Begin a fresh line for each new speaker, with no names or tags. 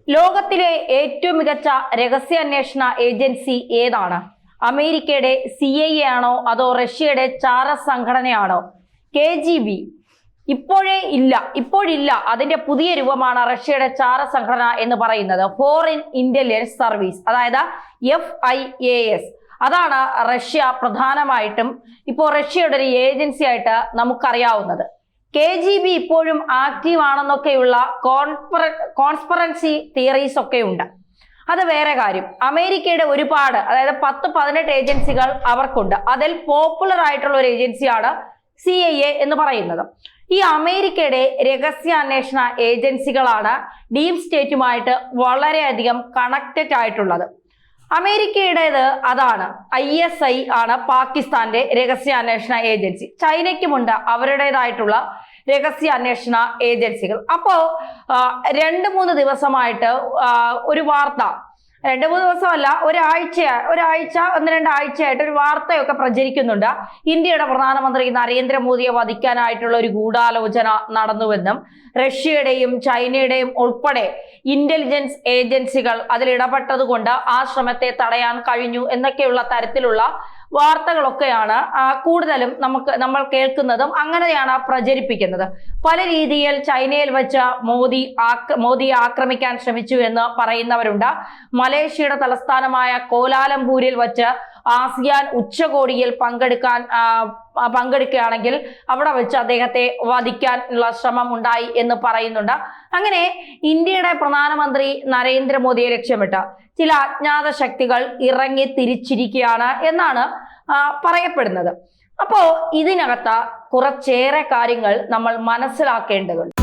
ലോകത്തിലെ ഏറ്റവും മികച്ച രഹസ്യാന്വേഷണ ഏജൻസി ഏതാണ്? അമേരിക്കയുടെ CIA ആണോ അതോ റഷ്യയുടെ ചാര സംഘടനയാണോ? KGB. ഇപ്പോഴില്ല, അതിന്റെ പുതിയ രൂപമാണ് റഷ്യയുടെ ചാര സംഘടന എന്ന് പറയുന്നത്. ഫോറിൻ ഇന്റലിജൻസ് സർവീസ്, അതായത് FIAS. അതാണ് റഷ്യ പ്രധാനമായിട്ടും ഇപ്പോൾ റഷ്യയുടെ ഒരു ഏജൻസി ആയിട്ട് നമുക്കറിയാവുന്നത്. KGB ഇപ്പോഴും ആക്റ്റീവ് ആണെന്നൊക്കെയുള്ള കോൺസ്പിറൻസി തിയറീസ് ഒക്കെ ഉണ്ട്. അത് വേറെ കാര്യം. അമേരിക്കയുടെ ഒരുപാട്, അതായത് 10-18 ഏജൻസികൾ അവർക്കുണ്ട്. അതിൽ പോപ്പുലർ ആയിട്ടുള്ള ഒരു ഏജൻസിയാണ് CIA എന്ന് പറയുന്നത്. ഈ അമേരിക്കയുടെ രഹസ്യാന്വേഷണ ഏജൻസികളാണ് ഡീപ് സ്റ്റേറ്റുമായിട്ട് വളരെയധികം കണക്റ്റഡ് ആയിട്ടുള്ളത്. അമേരിക്കയുടേത് അതാണ്. ISI ആണ് പാകിസ്ഥാന്റെ രഹസ്യാന്വേഷണ ഏജൻസി. ചൈനയ്ക്കുമുണ്ട് അവരുടേതായിട്ടുള്ള രഹസ്യാന്വേഷണ ഏജൻസികൾ. അപ്പോ 2-3 ദിവസമായിട്ട് ഒരു വാർത്ത, 2-3 ദിവസമല്ല, ഒരാഴ്ച 1-2 ആഴ്ചയായിട്ട് ഒരു വാർത്തയൊക്കെ പ്രചരിക്കുന്നുണ്ട്. ഇന്ത്യയുടെ പ്രധാനമന്ത്രി നരേന്ദ്രമോദിയെ വധിക്കാനായിട്ടുള്ള ഒരു ഗൂഢാലോചന നടന്നുവെന്നും റഷ്യയുടെയും ചൈനയുടെയും ഉൾപ്പെടെ ഇന്റലിജൻസ് ഏജൻസികൾ അതിൽ ഇടപെട്ടത് കൊണ്ട് ആ ശ്രമത്തെ തടയാൻ കഴിഞ്ഞു എന്നൊക്കെയുള്ള തരത്തിലുള്ള വാർത്തകളൊക്കെയാണ് കൂടുതലും നമ്മൾ കേൾക്കുന്നതും അങ്ങനെയാണ് പ്രചരിപ്പിക്കുന്നത്. പല രീതിയിൽ ചൈനയിൽ വെച്ച് മോദിയെ ആക്രമിക്കാൻ ശ്രമിച്ചു എന്ന് പറയുന്നവരുണ്ട്. മലേഷ്യയുടെ തലസ്ഥാനമായ കോലാലംപൂരിൽ വെച്ച് ആസിയാൻ ഉച്ചകോടിയിൽ പങ്കെടുക്കുകയാണെങ്കിൽ അവിടെ വെച്ച് അദ്ദേഹത്തെ വധിക്കാനുള്ള ശ്രമം ഉണ്ടായി എന്ന് പറയുന്നുണ്ട്. അങ്ങനെ ഇന്ത്യയുടെ പ്രധാനമന്ത്രി നരേന്ദ്രമോദിയെ ലക്ഷ്യമിട്ട് ചില അജ്ഞാത ശക്തികൾ ഇറങ്ങി തിരിച്ചിരിക്കുകയാണ് എന്നാണ് പറയപ്പെടുന്നത്. അപ്പോ ഇതിനകത്ത് കുറച്ചേറെ കാര്യങ്ങൾ നമ്മൾ മനസ്സിലാക്കേണ്ടതുണ്ട്.